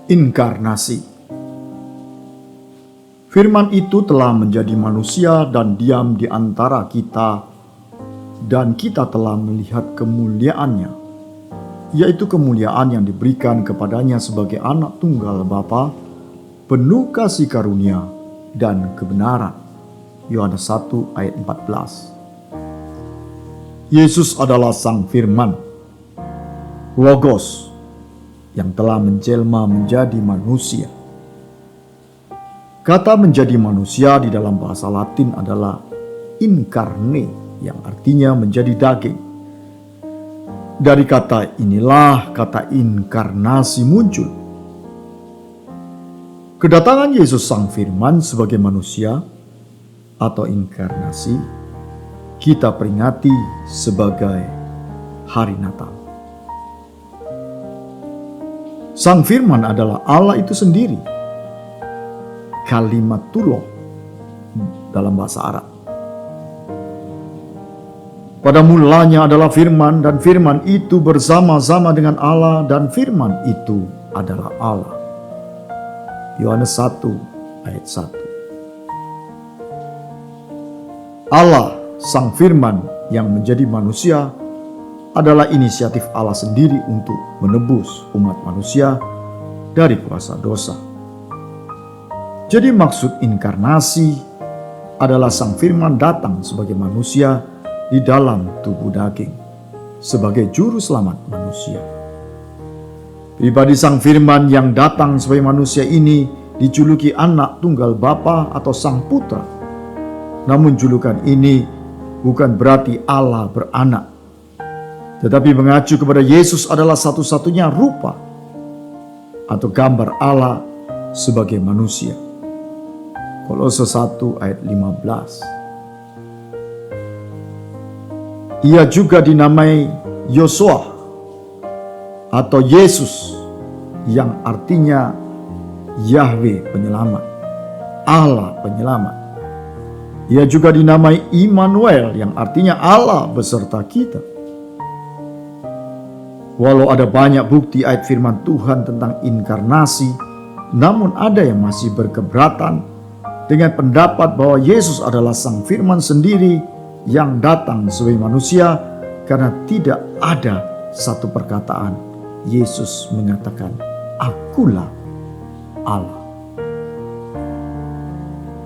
Inkarnasi. Firman itu telah menjadi manusia dan diam di antara kita, dan kita telah melihat kemuliaannya, yaitu kemuliaan yang diberikan kepadanya sebagai anak tunggal Bapa, penuh kasih karunia dan kebenaran. Yohanes 1 ayat 14. Yesus adalah Sang Firman, Logos, yang telah menjelma menjadi manusia. Kata menjadi manusia di dalam bahasa Latin adalah incarne, yang artinya menjadi daging. Dari kata inilah kata inkarnasi muncul. Kedatangan Yesus Sang Firman sebagai manusia atau inkarnasi kita peringati sebagai hari Natal. Sang Firman adalah Allah itu sendiri, Kalimatullah dalam bahasa Arab. Pada mulanya adalah Firman, dan Firman itu bersama-sama dengan Allah, dan Firman itu adalah Allah. Yohanes 1 ayat 1. Allah, Sang Firman yang menjadi manusia, adalah inisiatif Allah sendiri untuk menebus umat manusia dari kuasa dosa. Jadi maksud inkarnasi adalah Sang Firman datang sebagai manusia di dalam tubuh daging, sebagai juru selamat manusia. Pribadi Sang Firman yang datang sebagai manusia ini dijuluki anak tunggal Bapa atau Sang Putra. Namun julukan ini bukan berarti Allah beranak, tetapi mengacu kepada Yesus adalah satu-satunya rupa atau gambar Allah sebagai manusia. Kolose 1 ayat 15. Ia juga dinamai Yosua atau Yesus, yang artinya Yahweh penyelamat, Allah penyelamat. Ia juga dinamai Immanuel, yang artinya Allah beserta kita. Walau ada banyak bukti ayat firman Tuhan tentang inkarnasi, namun ada yang masih berkeberatan dengan pendapat bahwa Yesus adalah Sang Firman sendiri yang datang sebagai manusia, karena tidak ada satu perkataan Yesus mengatakan, "Akulah Allah."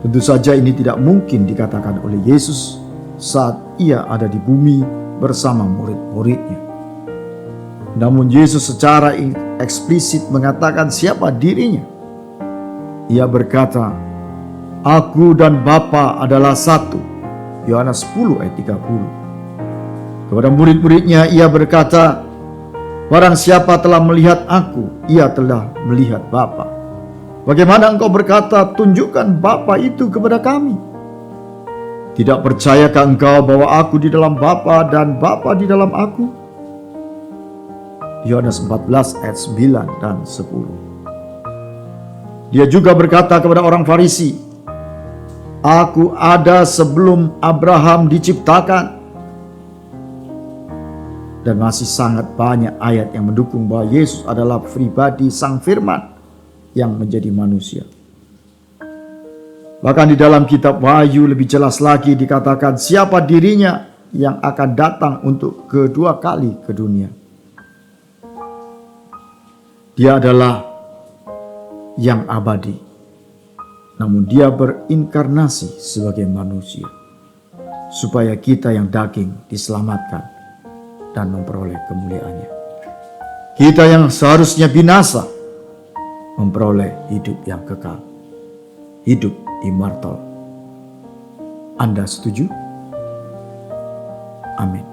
Tentu saja ini tidak mungkin dikatakan oleh Yesus saat ia ada di bumi bersama murid-muridnya. Namun Yesus secara eksplisit mengatakan siapa dirinya. Ia berkata, "Aku dan Bapa adalah satu." Yohanes 10 ayat 30. Kepada murid-muridnya ia berkata, "Barang siapa telah melihat aku, ia telah melihat Bapa. Bagaimana engkau berkata, tunjukkan Bapa itu kepada kami? Tidak percayakah engkau bahwa aku di dalam Bapa dan Bapa di dalam aku?" Yohanes 14 ayat 9 dan 10. Dia juga berkata kepada orang Farisi, "Aku ada sebelum Abraham diciptakan." Dan masih sangat banyak ayat yang mendukung bahwa Yesus adalah pribadi Sang Firman yang menjadi manusia. Bahkan di dalam kitab Wahyu lebih jelas lagi dikatakan siapa dirinya yang akan datang untuk kedua kali ke dunia. Dia adalah yang abadi, namun dia berinkarnasi sebagai manusia, supaya kita yang daging diselamatkan dan memperoleh kemuliaannya. Kita yang seharusnya binasa memperoleh hidup yang kekal, hidup immortal. Anda setuju? Amin.